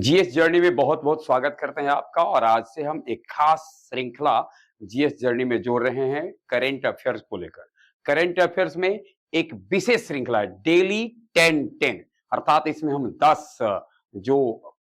GS journey में बहुत बहुत स्वागत करते हैं आपका। और आज से हम एक खास श्रृंखला जीएस जर्नी में जोड़ रहे हैं करेंट अफेयर्स को लेकर। करेंट अफेयर्स में एक विशेष श्रृंखला है डेली 10-10, अर्थात इसमें हम 10 जो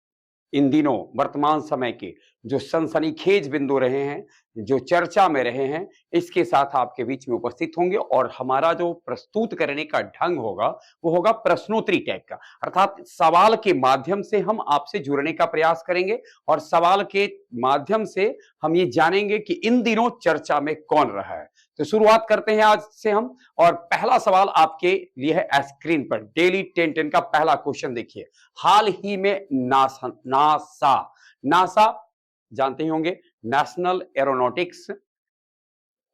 इन दिनों वर्तमान समय के जो सनसनीखेज बिंदु रहे हैं, जो चर्चा में रहे हैं, इसके साथ आपके बीच में उपस्थित होंगे। और हमारा जो प्रस्तुत करने का ढंग होगा वो होगा प्रश्नोत्तरी टाइप का, अर्थात सवाल के माध्यम से हम आपसे जुड़ने का प्रयास करेंगे और सवाल के माध्यम से हम ये जानेंगे कि इन दिनों चर्चा में कौन रहा है। तो शुरुआत करते हैं आज से हम। और पहला सवाल आपके लिए है स्क्रीन पर। डेली 10-10 का पहला क्वेश्चन देखिए। हाल ही में नासा नासा जानते ही होंगे, national aeronautics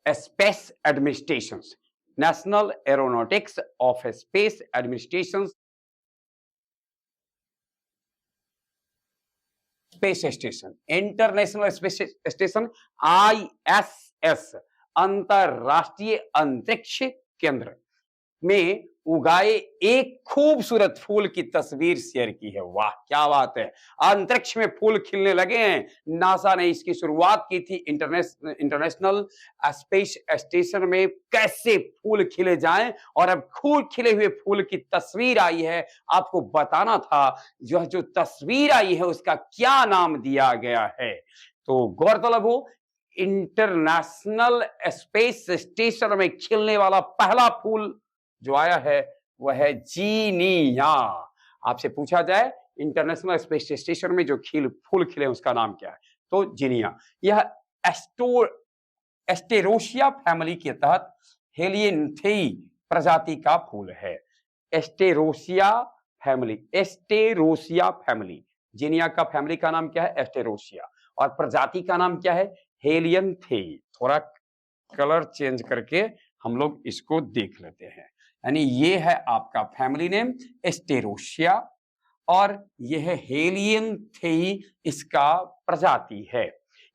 space administration, national aeronautics of space administration space station, international space station ISS, अंतरराष्ट्रीय अंतरिक्ष केंद्र में उगाए एक खूबसूरत फूल की तस्वीर शेयर की है। वाह क्या बात है, अंतरिक्ष में फूल खिलने लगे हैं। नासा ने इसकी शुरुआत की थी इंटरनेशनल स्पेस स्टेशन में कैसे फूल खिले जाएं, और अब खूब खिले हुए फूल की तस्वीर आई है। आपको बताना था जो तस्वीर आई है उसका क्या नाम दिया गया है। तो गौरतलब हो, इंटरनेशनल स्पेस स्टेशन में खिलने वाला पहला फूल जो आया है वह है जीनिया। आपसे पूछा जाए इंटरनेशनल स्पेस स्टेशन में जो फूल खिले उसका नाम क्या है, तो जीनिया। यह एस्टेरोसिया फैमिली के तहत हेलियंथेई प्रजाति का फूल है। एस्टेरोसिया फैमिली, जीनिया का फैमिली का नाम क्या है, एस्टेरोसिया, और प्रजाति का नाम क्या है, हेलियंथेई। थोड़ा कलर चेंज करके हम लोग इसको देख लेते हैं। यानी ये है आपका फैमिली नेम एस्टेरोसिया और यह हेलियंथेई इसका प्रजाति है।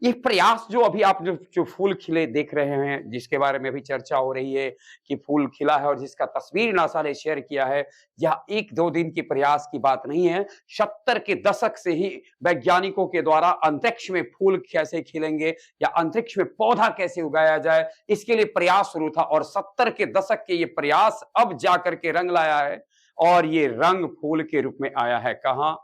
ये प्रयास जो अभी आप जो फूल खिले देख रहे हैं, जिसके बारे में अभी चर्चा हो रही है कि फूल खिला है और जिसका तस्वीर नासा ने शेयर किया है, यह एक दो दिन के प्रयास की बात नहीं है। 70 के दशक से ही वैज्ञानिकों के द्वारा अंतरिक्ष में फूल कैसे खिलेंगे या अंतरिक्ष में पौधा कैसे उगाया जाए, इसके लिए प्रयास शुरू था। और 70 के दशक के ये प्रयास अब जाकर के रंग लाया है, और ये रंग फूल के रूप में आया है कहां,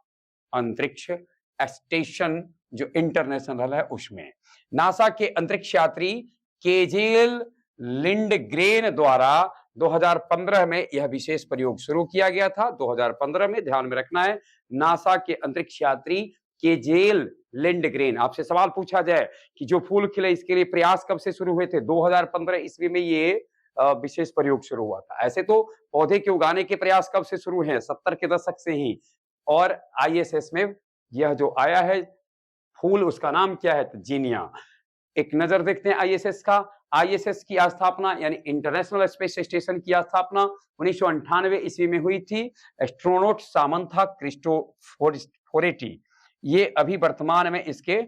अंतरिक्ष स्टेशन जो इंटरनेशनल है उसमें। नासा के अंतरिक्ष यात्री केजेल लिंडग्रेन द्वारा 2015 में यह विशेष प्रयोग शुरू किया गया था। 2015 में, ध्यान में रखना है, नासा के अंतरिक्ष यात्री केजेल लिंडग्रेन। आपसे सवाल पूछा जाए कि जो फूल खिले इसके लिए प्रयास कब से शुरू हुए थे, 2015 ईस्वी में ये विशेष प्रयोग शुरू हुआ था। ऐसे तो पौधे के उगाने के प्रयास कब से शुरू हैं, 70 के दशक से ही। और ISS में यह जो आया है फूल उसका नाम क्या है, तो जीनिया। एक नजर देखते हैं ISS का। ISS की स्थापना यानी इंटरनेशनल स्पेस स्टेशन की स्थापना 1998 ईस्वी में हुई थी। एस्ट्रोनॉट सामंथा क्रिस्टोफोरेटी ये अभी वर्तमान में इसके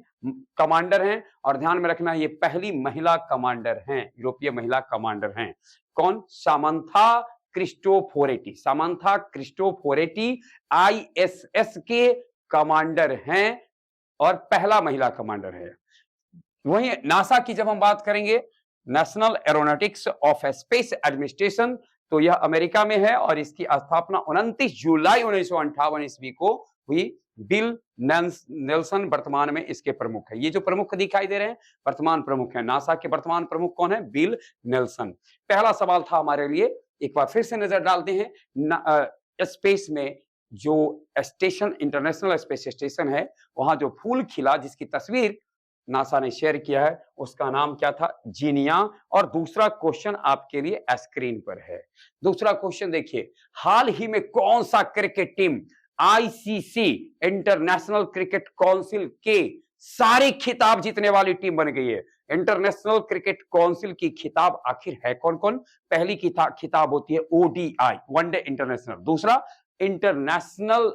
कमांडर हैं। और ध्यान में रखना ये पहली महिला कमांडर हैं, यूरोपीय महिला कमांडर हैं। कौन, सामंथा क्रिस्टोफोरेटी ISS के कमांडर हैं और पहला महिला कमांडर है। वहीं नासा की जब हम बात करेंगे, national aeronautics of space administration, तो यह अमेरिका में है और इसकी स्थापना 29 जुलाई 1958 ईस्वी को हुई। बिल नेल्सन वर्तमान में इसके प्रमुख है। ये जो प्रमुख दिखाई दे रहे हैं वर्तमान प्रमुख है। नासा के वर्तमान प्रमुख कौन है, बिल नेल्सन। पहला सवाल था हमारे लिए, एक बार फिर से नजर डालते हैं। स्पेस में जो स्टेशन, इंटरनेशनल स्पेस स्टेशन है, वहां जो फूल खिला जिसकी तस्वीर नासा ने शेयर किया है उसका नाम क्या था, जीनिया। और दूसरा क्वेश्चन आपके लिए स्क्रीन पर है। दूसरा क्वेश्चन देखिए, हाल ही में कौन सा cricket team ICC international cricket council के सारे खिताब जीतने वाली टीम बन गई है। इंटरनेशनल क्रिकेट काउंसिल की खिताब आखिर है कौन कौन, पहली खिताब होती है ODI, वनडे इंटरनेशनल। दूसरा इंटरनेशनल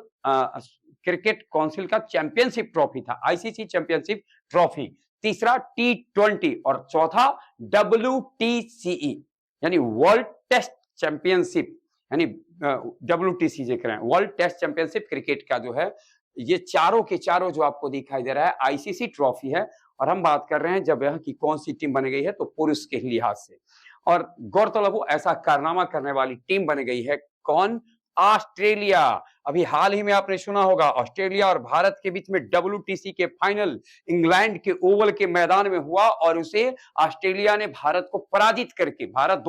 क्रिकेट काउंसिल का चैंपियनशिप ट्रॉफी था, ICC चैंपियनशिप ट्रॉफी। तीसरा T20 और चौथा WTCE यानी वर्ल्ड टेस्ट चैंपियनशिप, यानी WTC जो करें, वर्ल्ड टेस्ट चैंपियनशिप क्रिकेट का जो है ये चारों के चारों जो आपको दिखाई दे रहा है आईसीसी ट्रॉफी है, और हम बात कर रहे हैं जब यह की कौन सी टीम बन गई है तो पुरुष के लिहाज से। और गौरतलब हो ऐसा कारनामा करने वाली टीम बन गई है कौन? ऑस्ट्रेलिया। अभी हाल ही में आपने सुना होगा ऑस्ट्रेलिया और भारत के बीच में डब्ल्यूटीसी के फाइनल इंग्लैंड के ओवल के मैदान में हुआ, और उसे ऑस्ट्रेलिया ने भारत को पराजित करके, भारत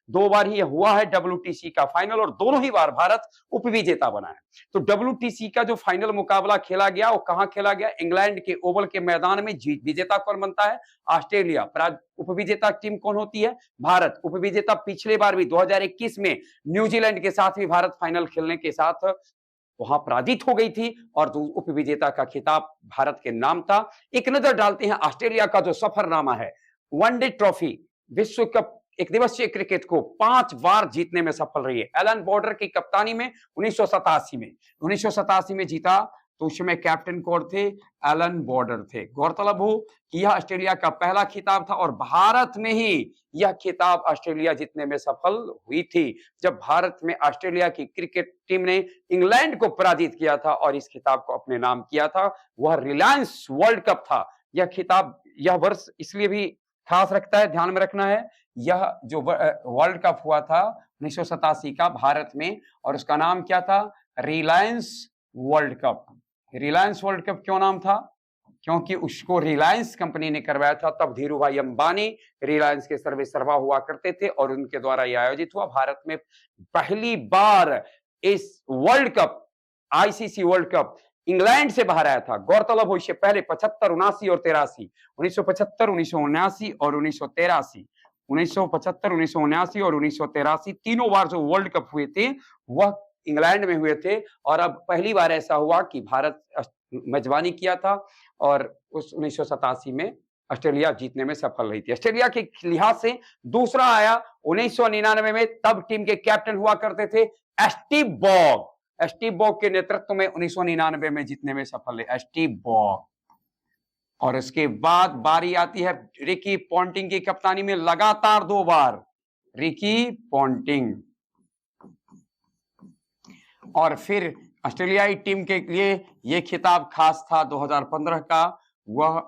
दो बार ही हुआ है डब्ल्यूटीसी का फाइनल, और दोनों ही बार भारत उपविजेता बना है। तो डब्ल्यूटीसी का जो फाइनल मुकाबला खेला गया वो कहां खेला गया? इंग्लैंड के ओवल के मैदान में। विजेता कौन बनता है? ऑस्ट्रेलिया। उपविजेता टीम कौन होती है? भारत। उपविजेता पिछले बार भी 2021 में न्यूजीलैंड के साथ भी भारत फाइनल खेलने के साथ वहां पराजित हो गई थी, और उपविजेता का खिताब भारत के नाम था। एक नजर डालते हैं ऑस्ट्रेलिया का जो सफरनामा है। वनडे ट्रॉफी, विश्व कप एक दिवसीय क्रिकेट को 5 बार जीतने में सफल रही है। एलन बॉर्डर की कप्तानी में 1987 में जीता, तो उस समय कैप्टन कौन थे? एलन बॉर्डर थे। गौरतलब हो कि यह ऑस्ट्रेलिया का पहला खिताब था, और भारत में ही यह खिताब ऑस्ट्रेलिया जीतने में सफल हुई थी, जब भारत में ऑस्ट्रेलिया की क्रिकेट टीम ने इंग्लैंड को पराजित किया था और इस खिताब को अपने नाम किया था। वह रिलायंस वर्ल्ड कप था। यह खिताब, यह वर्ष इसलिए भी खास रखता है, ध्यान में रखना है, यह जो वर्ल्ड कप हुआ था 1987 का भारत में, और उसका नाम क्या था? Reliance world cup. Reliance world cup क्यों नाम था? क्योंकि उसको रिलायंस कंपनी ने करवाया था। तब धीरू भाई अंबानी रिलायंस के सर्वे सर्वा हुआ करते थे, और उनके द्वारा यह आयोजित हुआ। भारत में पहली बार इस world cup, ICC world cup England से बाहर आया था। गौरतलब हो इससे पहले 75, 79 और 83, 1975, 1979 और 1983, 1975, 1979 और 1983 तीनों बार जो वर्ल्ड कप हुए थे वह इंग्लैंड में हुए थे। और अब पहली बार ऐसा हुआ कि भारत मेजबानी किया था, और उस 1987 में ऑस्ट्रेलिया जीतने में सफल रही थी। ऑस्ट्रेलिया के लिहाज से दूसरा आया 1999 में, तब टीम के कैप्टन हुआ करते थे स्टीव बॉग। स्टीव बॉग के नेतृत्व में 1999 में जीतने में सफल है स्टीव बॉग। और इसके बाद बारी आती है रिकी पॉन्टिंग की कप्तानी में, लगातार 2 बार रिकी पॉन्टिंग। और फिर ऑस्ट्रेलियाई टीम के लिए यह खिताब खास था 2015 का, वह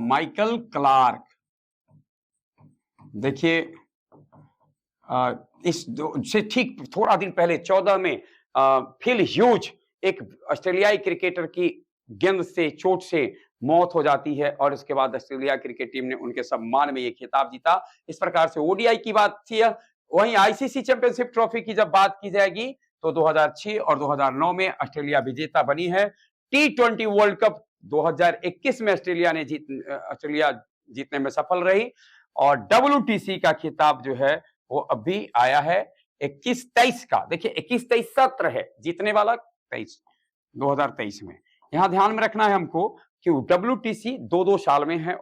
माइकल क्लार्क। देखिए इस से ठीक थोड़ा दिन पहले 14 में फिल ह्यूज, एक ऑस्ट्रेलियाई क्रिकेटर की गेंद से, चोट से मौत हो जाती है, और इसके बाद ऑस्ट्रेलिया क्रिकेट टीम ने उनके सम्मान में यह खिताब जीता। इस प्रकार से ओडीआई की बात थी। वहीं आईसीसी चैंपियनशिप ट्रॉफी की जब बात की जाएगी तो 2006 और 2009 में ऑस्ट्रेलिया विजेता बनी है। टी20 वर्ल्ड कप 2021 में ऑस्ट्रेलिया जीतने में सफल रही, और डब्ल्यूटीसी का खिताब जो है वो अभी आया है 21-23 का। देखिए 21-23 सत्र है, जीतने वाला 2023 में। यहां ध्यान में रखना है हमको कि डब्ल्यूटीसी 2-2 साल में है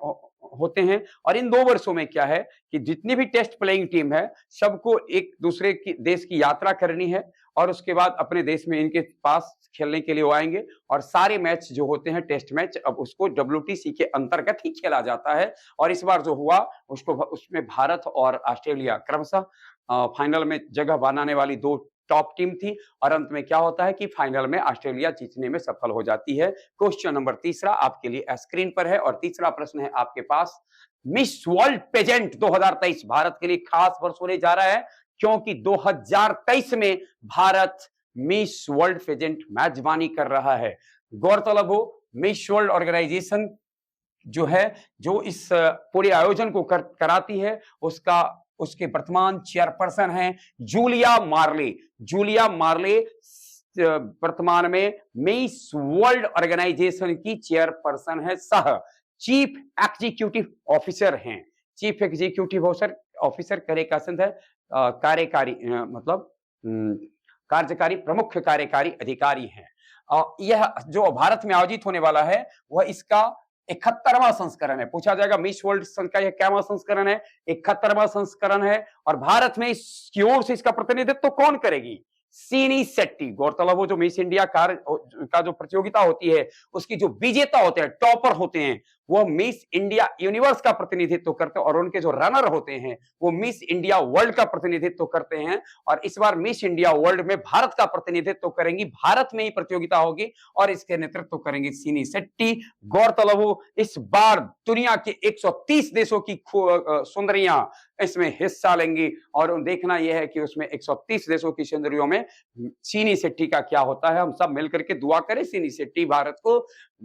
होते हैं, और इन 2 वर्षों में क्या है कि जितनी भी टेस्ट प्लेइंग टीम है सबको एक दूसरे की देश की यात्रा करनी है, और उसके बाद अपने देश में इनके पास खेलने के लिए वो आएंगे, और सारे मैच जो होते हैं टेस्ट मैच अब उसको डब्ल्यूटीसी के अंतर्गत ही खेला जाता है। और इस बार जो हुआ उसमें भारत और ऑस्ट्रेलिया क्रमशः फाइनल में जगह बनाने वाली 2 टॉप टीम थी, और अंत में क्या होता है कि फाइनल में ऑस्ट्रेलिया जीतने में सफल हो जाती है। क्वेश्चन नंबर 3 आपके लिए स्क्रीन पर है, और तीसरा प्रश्न है आपके पास। मिस वर्ल्ड पेजेंट 2023 भारत के लिए खास वर्ष होने जा रहा है, क्योंकि 2023 में भारत मिस वर्ल्ड पेजेंट मेजबानी कर रहा है। गौरतलब हो मिस वर्ल्ड ऑर्गेनाइजेशन जो है, जो इस पूरे आयोजन को कराती है, उसके वर्तमान चेयरपर्सन हैं जूलिया मार्ले। जूलिया मार्ले वर्तमान में मिस वर्ल्ड ऑर्गेनाइजेशन की चेयरपर्सन है, सह चीफ एग्जीक्यूटिव ऑफिसर हैं। चीफ एग्जीक्यूटिव ऑफिसर करे का संध है कार्यकारी, मतलब कार्यकारी, प्रमुख कार्यकारी अधिकारी हैं। यह जो भारत में आयोजित होने वाला है वह इसका 71वां संस्करण है। पूछा जाएगा मिस वर्ल्ड का यह क्यावां संस्करण है? 71वां संस्करण है, और भारत में इसकी ओर से इसका प्रतिनिधित्व कौन करेगी? सीनी शेट्टी। गौरतलब हो जो मिस इंडिया का जो प्रतियोगिता होती है उसकी जो विजेता होते हैं, टॉपर होते हैं, वो मिस इंडिया यूनिवर्स का प्रतिनिधित्व करते हैं और उनके जो रनर होते हैं वो मिस इंडिया वर्ल्ड का प्रतिनिधित्व करते हैं। और इस बार मिस इंडिया वर्ल्ड में भारत का प्रतिनिधित्व करेंगी, भारत में ही प्रतियोगिता होगी और इसके नेतृत्व करेंगी सिनी शेट्टी। गौरतलब हो इस बार दुनिया के 130 देशों की सुंदरियां इसमें हिस्सा लेंगी और देखना यह है कि उसमें 130 देशों की सुंदरियों में सिनी शेट्टी का क्या होता है। हम सब मिलकर के दुआ करें सिनी शेट्टी भारत को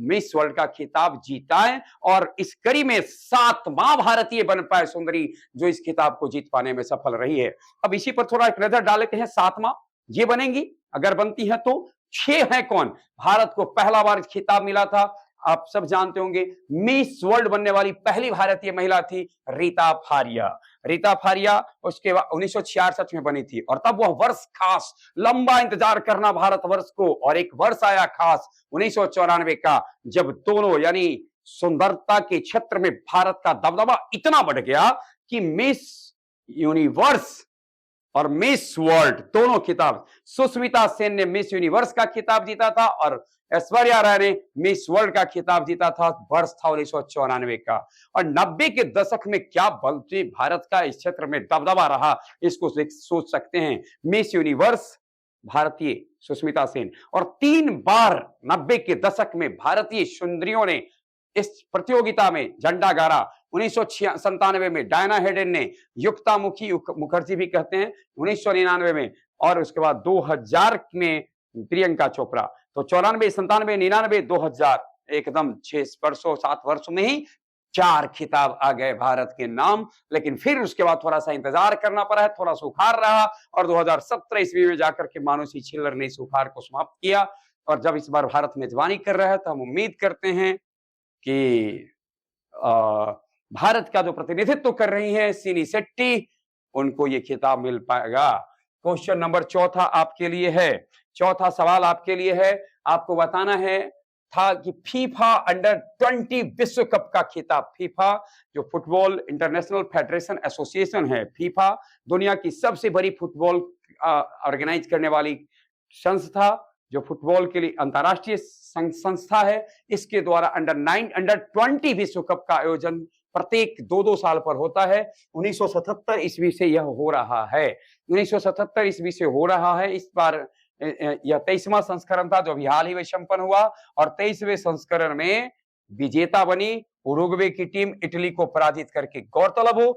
मिस वर्ल्ड का खिताब जीताए और इस कड़ी में 7वां भारतीय बन पाए सुंदरी जो इस खिताब को जीत पाने में सफल रही है। अब इसी पर थोड़ा एक नजर डाल लेते हैं, 7वां ये बनेंगी, अगर बनती है तो 6 है कौन। भारत को पहला बार खिताब मिला था, आप सब जानते होंगे, मिस वर्ल्ड बनने वाली पहली भारतीय महिला थी रीता फारिया। रीता फारिया उसके बाद 1966 में बनी थी और तब वह वर्ष खास, लंबा इंतजार करना भारतवर्ष को, और एक वर्ष आया खास 1994 का जब दोनों यानी सुंदरता के क्षेत्र में भारत का दबदबा इतना बढ़ गया कि मिस यूनिवर्स और मिस वर्ल्ड दोनों खिताब, सुष्मिता सेन ने मिस यूनिवर्स का खिताब जीता था और ऐश्वर्या राय ने मिस वर्ल्ड का खिताब जीता था। वर्ष था 1994 का। और 90 के दशक में क्या बल भारत का इस क्षेत्र में दबदबा रहा, इसको सोच सकते हैं। मिस यूनिवर्स भारतीय सुष्मिता सेन और 3 बार 90 के दशक में भारतीय सुंदरियों ने इस प्रतियोगिता में झंडा गाड़ा। 1997 में डायना हेडेन ने, युक्ता मुखर्जी भी कहते हैं, 1999 में, और उसके बाद 2000 में प्रियंका चोपड़ा। तो 94, 97, 99, 2000 एकदम 6 वर्षों 7 वर्षों में ही 4 खिताब आ गए भारत के नाम। लेकिन फिर उसके बाद थोड़ा सा इंतजार करना पड़ा है, थोड़ा सुखार रहा और 2017 ईस्वी में जाकर के मानुषी छिल्लर ने सुखार को समाप्त किया। और जब इस बार भारत मेजबानी कर रहा है तो हम उम्मीद करते हैं कि भारत का जो प्रतिनिधित्व कर रही है सिनी शेट्टी, उनको ये खिताब मिल पाएगा। क्वेश्चन नंबर 4 आपके लिए है, 4था सवाल आपके लिए है। आपको बताना है था कि फीफा अंडर 20 विश्व कप का खिताब, फीफा जो फुटबॉल इंटरनेशनल फेडरेशन एसोसिएशन है, फीफा दुनिया की सबसे बड़ी फुटबॉल ऑर्गेनाइज करने वाली संस्था, जो फुटबॉल के लिए अंतरराष्ट्रीय संस्था है, इसके द्वारा अंडर 20 विश्व कप का आयोजन प्रत्येक 2-2 साल पर होता है। 1977 ईस्वी से यह हो रहा है, 1977 ईस्वी से हो रहा है। इस बार यह 23वां संस्करण था जो अभी हाल ही में संपन्न हुआ और 23वें संस्करण में विजेता बनी उरुग्वे की टीम इटली को पराजित करके। गौरतलब हो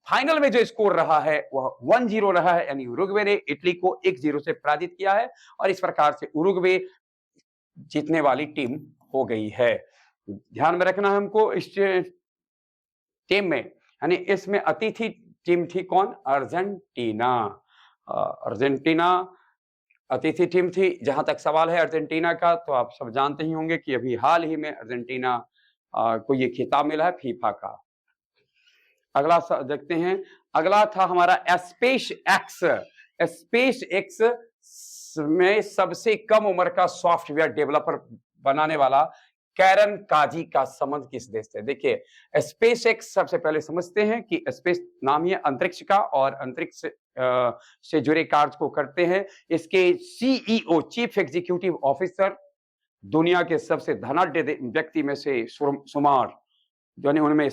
फाइनल में जो स्कोर रहा है वह 1-0 रहा है, यानी उरुग्वे ने इटली को 1-0 से पराजित किया है और इस प्रकार से उरुग्वे जीतने वाली टीम हो गई है। ध्यान में रखना हमको इस टीम में, यानी इसमें अतिथि टीम थी कौन, अर्जेंटीना। अर्जेंटीना अतिथि टीम थी। जहां तक सवाल है अर्जेंटीना का, तो आप सब जानते ही होंगे कि अभी हाल ही में अर्जेंटीना को ये खिताब मिला है फीफा का। अगला देखते हैं, अगला था हमारा स्पेस एक्स। स्पेस एक्स में सबसे कम उम्र का सॉफ्टवेयर डेवलपर बनाने वाला कैरन काजी का संबंध किस देश से। देखिए स्पेस एक्स, सबसे पहले समझते हैं कि स्पेस नाम ही अंतरिक्ष का और अंतरिक्ष से जुड़े कार्य को करते हैं। इसके सीईओ, चीफ एग्जीक्यूटिव ऑफिसर, दुनिया के सबसे धनाढ्य व्यक्ति में से शुमार, जो उनमें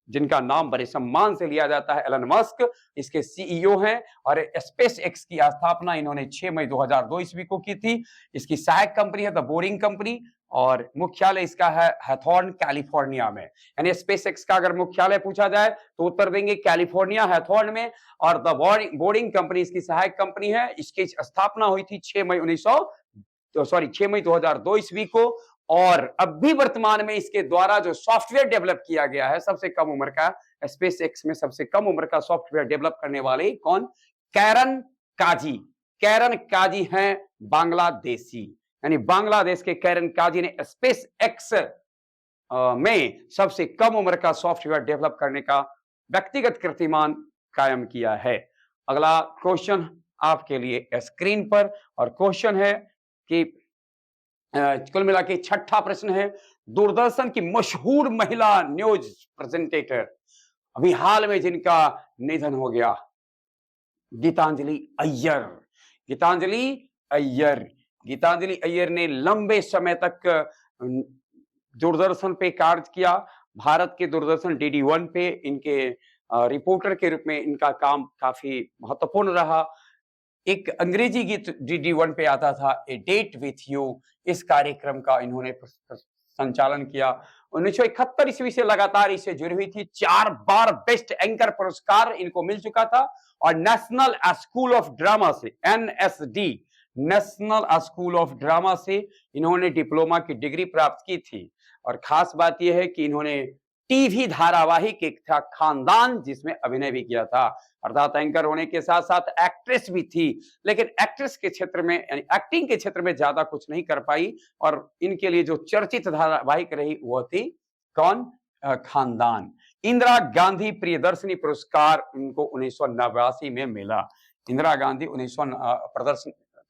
जिनका नाम बड़े सम्मान से लिया जाता है, एलन मस्क इसके सीईओ हैं। और स्पेस एक्स की स्थापना इन्होंने 6 मई 2002 ईस्वी को की थी। इसकी सहायक कंपनी है द बोरिंग कंपनी और मुख्यालय इसका है हैथॉर्न कैलिफोर्निया में। यानी स्पेस एक्स का अगर मुख्यालय पूछा जाए तो उत्तर देंगे कैलिफोर्निया हैथॉर्न में। और द बोरिंग कंपनी इसकी सहायक कंपनी है। इसकी स्थापना हुई थी 6 मई 2002 ईस्वी को। और अब भी वर्तमान में इसके द्वारा जो सॉफ्टवेयर डेवलप किया गया है, सबसे कम उम्र का, स्पेस एक्स में सबसे कम उम्र का सॉफ्टवेयर डेवलप करने वाले कौन, कैरन काजी। कैरन काजी हैं बांग्लादेशी, यानी बांग्लादेश के कैरन काजी ने स्पेस एक्स में सबसे कम उम्र का सॉफ्टवेयर डेवलप करने का व्यक्तिगत कीर्तिमान कायम किया है। अगला क्वेश्चन आपके लिए स्क्रीन पर, और क्वेश्चन है कि कुल मिला के 6ठा प्रश्न है, दूरदर्शन की मशहूर महिला न्यूज प्रेजेंटेटर, अभी हाल में जिनका निधन हो गया, गीतांजलि अय्यर। गीतांजलि अय्यर ने लंबे समय तक दूरदर्शन पे कार्य किया। भारत के दूरदर्शन DD1 पे इनके रिपोर्टर के रूप में इनका काम काफी महत्वपूर्ण रहा। एक अंग्रेजी गीत DD1 पे आता था, ए डेट विथ यू, इस कार्यक्रम का इन्होंने संचालन किया। 1971 ईस्वी से लगातार इसे जुड़ी हुई थी। 4 बार बेस्ट एंकर पुरस्कार इनको मिल चुका था और नेशनल स्कूल ऑफ ड्रामा से, NSD, national school of drama से इन्होंने डिप्लोमा की डिग्री प्राप्त की थी। और खास बात यह है कि इन्होंने टीवी धारावाहिक एक था खानदान, जिसमें अभिनय भी किया था। अर्थात एंकर होने के साथ साथ एक्ट्रेस भी थी, लेकिन एक्ट्रेस के क्षेत्र में यानी एक्टिंग के क्षेत्र में ज्यादा कुछ नहीं कर पाई। और इनके लिए जो चर्चित धारावाहिक रही वो थी कौन? खानदान। इंदिरा गांधी प्रियदर्शनी पुरस्कार उनको 1989 में मिला। इंदिरा गांधी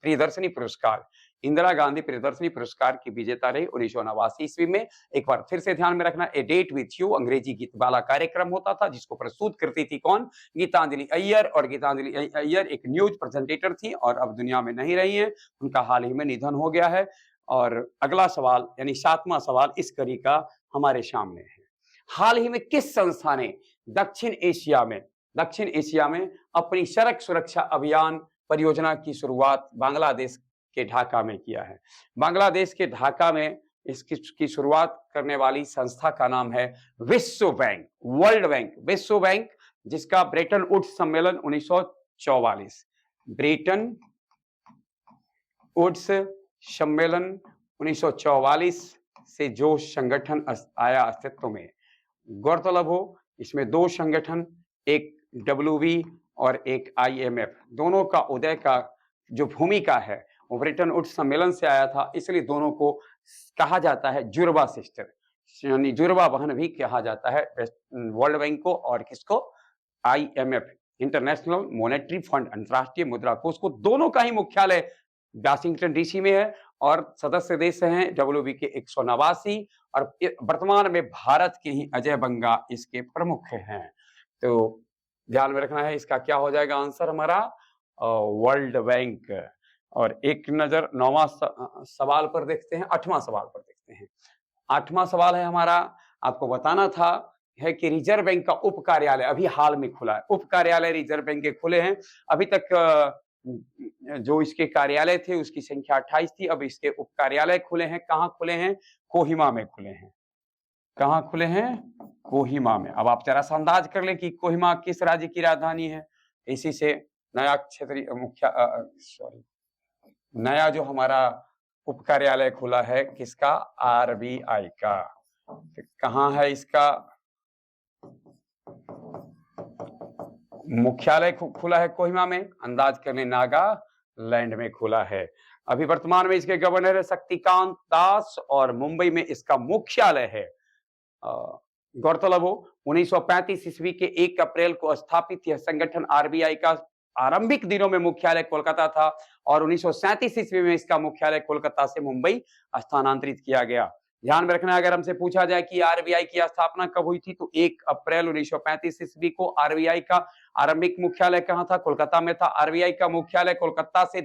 प्रियदर्शनी पुरस्कार, इंदिरा गांधी प्रियदर्शनी पुरस्कार की विजेता रही 1989 ईस्वी में। एक बार फिर से ध्यान में रखना, ए डेट विथ यू अंग्रेजी गीत वाला कार्यक्रम होता था, जिसको प्रस्तुत करती थी कौन? गीतांजलि अय्यर। और गीतांजलि अय्यर एक न्यूज प्रेजेंटेटर थी और अब दुनिया में नहीं रही है, उनका हाल ही में निधन हो गया है। और अगला सवाल यानी 7वां सवाल इस कड़ी का हमारे सामने है। हाल ही में किस संस्था ने दक्षिण एशिया में अपनी सड़क सुरक्षा अभियान परियोजना की शुरुआत बांग्लादेश के ढाका में किया है? बांग्लादेश के ढाका में इसकी शुरुआत करने वाली संस्था का नाम है विश्व बैंक, वर्ल्ड बैंक, विश्व बैंक, जिसका ब्रेटन वुड्स सम्मेलन 1944, ब्रेटन वुड्स सम्मेलन 1944 से जो संगठन आया अस्तित्व में। गौरतलब हो इसमें 2 संगठन, एक WB और एक IMF, दोनों का उदय का जो भूमिका है वो ब्रेटन वुड्स सम्मेलन से आया था। इसलिए दोनों को कहा जाता है जुड़वा सिस्टर, यानी जुड़वा बहन भी कहा जाता है वर्ल्ड बैंक को और किसको? IMF, इंटरनेशनल मॉनेटरी फंड, अंतर्राष्ट्रीय मुद्रा कोष को। दोनों का ही मुख्यालय वाशिंगटन DC में है और सदस्य देश हैं WB के 189 और वर्तमान में भारत के ही अजय बंगा इसके प्रमुख हैं। तो ध्यान में रखना है, इसका क्या हो जाएगा आंसर हमारा? World bank. और एक नजर 9वां सवाल पर देखते हैं, 8वां सवाल पर देखते हैं। 8वां सवाल है हमारा, आपको बताना था है कि रिजर्व बैंक का उप कार्यालय अभी हाल में खुला है। उप कार्यालय रिजर्व बैंक के खुले हैं। अभी तक जो इसके कार्यालय थे उसकी संख्या 28 थी, अब इसके उप कार्यालय खुले हैं। कहाँ खुले हैं? कोहिमा में खुले हैं। कहाँ खुले हैं? कोहिमा में। अब आप जरा सा अंदाज कर लें कि कोहिमा किस राज्य की राजधानी है। इसी से नया क्षेत्रीय नया जो हमारा उप कार्यालय खुला है किसका? RBI का। कहाँ है इसका मुख्यालय? खुला है कोहिमा में। अंदाज करने नागालैंड में खुला है। अभी वर्तमान में इसके गवर्नर है शक्तिकांत दास और मुंबई में इसका मुख्यालय है। गौरतलब हो 1935 ईस्वी के 1 अप्रैल को स्थापित यह संगठन RBI का आरंभिक दिनों में मुख्यालय कोलकाता था और 1937 ईस्वी में इसका मुख्यालय कोलकाता से मुंबई स्थानांतरित किया गया। ध्यान में रखना, अगर हमसे पूछा जाए कि RBI की स्थापना कब हुई थी तो 1 अप्रैल 1935 ईस्वी को RBI का आरंभिक मुख्यालय कहाँ था? कोलकाता में था। RBI का मुख्यालय कोलकाता से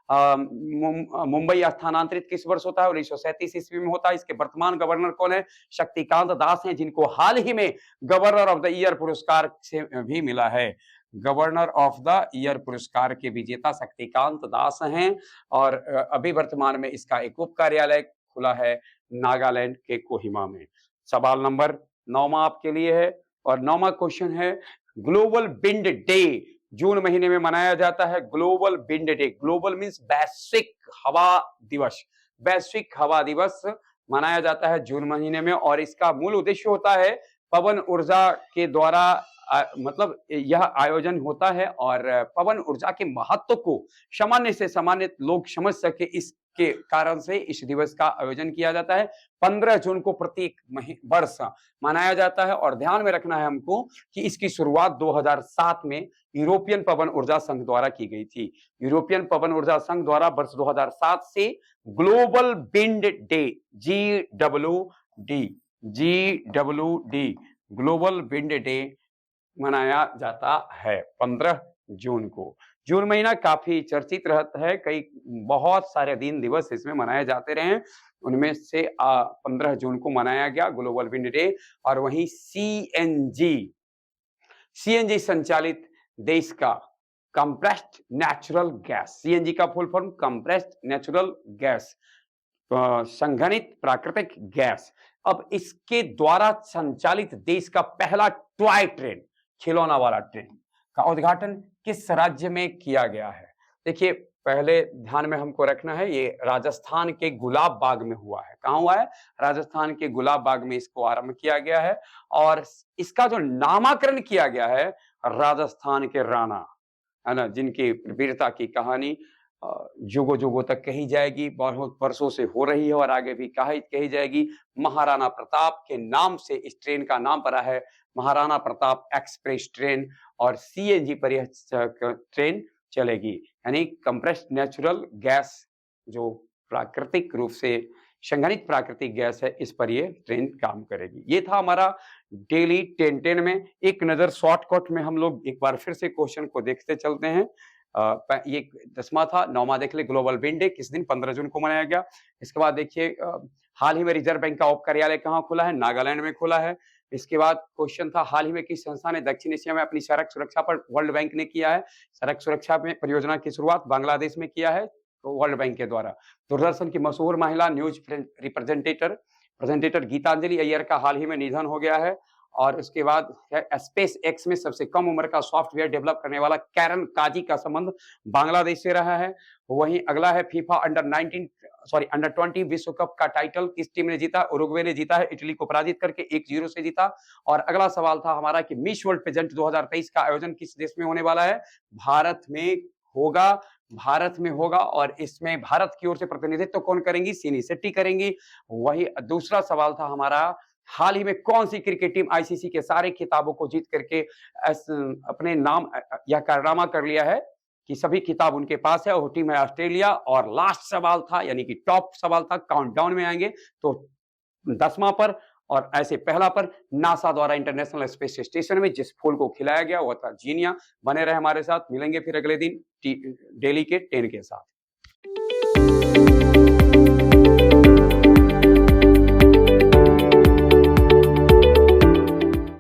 मुंबई स्थानांतरित किस वर्ष होता है? 1937 ईस्वी में होता है। इसके वर्तमान गवर्नर कौन है? शक्तिकांत दास हैं, जिनको हाल ही में गवर्नर ऑफ द ईयर पुरस्कार से भी मिला है। गवर्नर ऑफ द ईयर पुरस्कार के विजेता शक्तिकांत दास हैं और अभी वर्तमान में इसका एक उप कार्यालय खुला है नागालैंड के कोहिमा में। सवाल नंबर 9वां आपके लिए है और 9वां क्वेश्चन है, ग्लोबल विंड डे जून महीने में मनाया जाता है। Global wind day, global means वैश्विक हवा दिवस, वैश्विक हवा दिवस मनाया जाता है जून महीने में और इसका मूल उद्देश्य होता है पवन ऊर्जा के द्वारा मतलब यह आयोजन होता है और पवन ऊर्जा के महत्व को सामान्य से सामान्य लोग समझ सके, इसके कारण से इस दिवस का आयोजन किया जाता है। 15 जून को प्रत्येक वर्ष मनाया जाता है और ध्यान में रखना है हमको कि इसकी शुरुआत 2007 में यूरोपियन पवन ऊर्जा संघ द्वारा की गई थी। यूरोपियन पवन ऊर्जा संघ द्वारा वर्ष 2007 से global wind day GWD global wind day मनाया जाता है 15 जून को। जून महीना काफी चर्चित रहता है, कई बहुत सारे दिन दिवस इसमें मनाए जाते रहे हैं। उनमें से 15 जून को मनाया गया ग्लोबल विंड डे। और वहीं सीएनजी संचालित देश का कंप्रेस्ड नेचुरल गैस, सीएनजी का full form compressed natural gas, संघनित प्राकृतिक गैस। अब इसके द्वारा संचालित देश का पहला टॉय ट्रेन, खिलौना वाला ट्रेन का उद्घाटन किस राज्य में किया गया है? देखिए, पहले ध्यान में हमको रखना है, ये राजस्थान के गुलाब बाग में हुआ है। कहाँ हुआ है? राजस्थान के गुलाब बाग में इसको आरंभ किया गया है। और इसका जो नामकरण किया गया है, राजस्थान के राणा, है ना, जिनकी वीरता की कहानी जुगों जुगों तक कही जाएगी, बहुत वर्षों से हो रही है और आगे भी कही जाएगी। महाराणा प्रताप के नाम से इस ट्रेन का नाम पड़ा है, महाराणा प्रताप एक्सप्रेस ट्रेन। और सीएनजी पर यह ट्रेन चलेगी, यानी कंप्रेस्ड नेचुरल गैस, जो प्राकृतिक रूप से संघनित प्राकृतिक गैस है, इस पर ये ट्रेन काम करेगी। ये था हमारा डेली 10-10 में। एक नजर शॉर्टकट में हम लोग एक बार फिर से क्वेश्चन को देखते चलते हैं। ये 10वां था। 9वां देख ले, ग्लोबल विंड डे किस दिन? 15 जून को मनाया गया। इसके बाद देखिए, हाल ही में रिजर्व बैंक का उप कार्यालय कहाँ खुला है? नागालैंड में खुला है। इसके बाद क्वेश्चन था, हाल ही में किस संस्था ने दक्षिण एशिया में अपनी सड़क सुरक्षा पर वर्ल्ड बैंक ने किया है? सड़क सुरक्षा में परियोजना की शुरुआत बांग्लादेश में किया है, तो वर्ल्ड बैंक के द्वारा। दूरदर्शन की मशहूर महिला न्यूज प्रेजेंटेटर गीतांजलि अय्यर का हाल ही में निधन हो गया है। और उसके बाद स्पेस एक्स में सबसे कम उम्र का सॉफ्टवेयर डेवलप करने वाला कैरन काजी का संबंध बांग्लादेश से रहा है। वहीं अगला है, फीफा अंडर 20 विश्व कप का टाइटल किस टीम ने जीता? उरुग्वे ने जीता है, इटली को पराजित करके 1-0 से जीता। और अगला सवाल था हमारा कि मिस वर्ल्ड पेजेंट 2023 का आयोजन किस देश में होने वाला है? भारत में होगा। और इसमें भारत की ओर से प्रतिनिधित्व कौन करेंगी? सिनी शेट्टी करेंगी। वही दूसरा सवाल था हमारा, हाल ही में कौन सी क्रिकेट टीम आईसीसी के सारे खिताबों को जीत करके अपने नाम यह कारनामा कर लिया है कि सभी खिताब उनके पास है? वो टीम है ऑस्ट्रेलिया। और लास्ट सवाल था, यानी कि टॉप सवाल था, काउंटडाउन में आएंगे तो 10वां पर, और ऐसे पहला पर नासा द्वारा इंटरनेशनल स्पेस स्टेशन में जिस फूल को खिलाया गया वो था जीनिया। बने रहे हमारे साथ, मिलेंगे फिर अगले दिन डेली के 10 के साथ।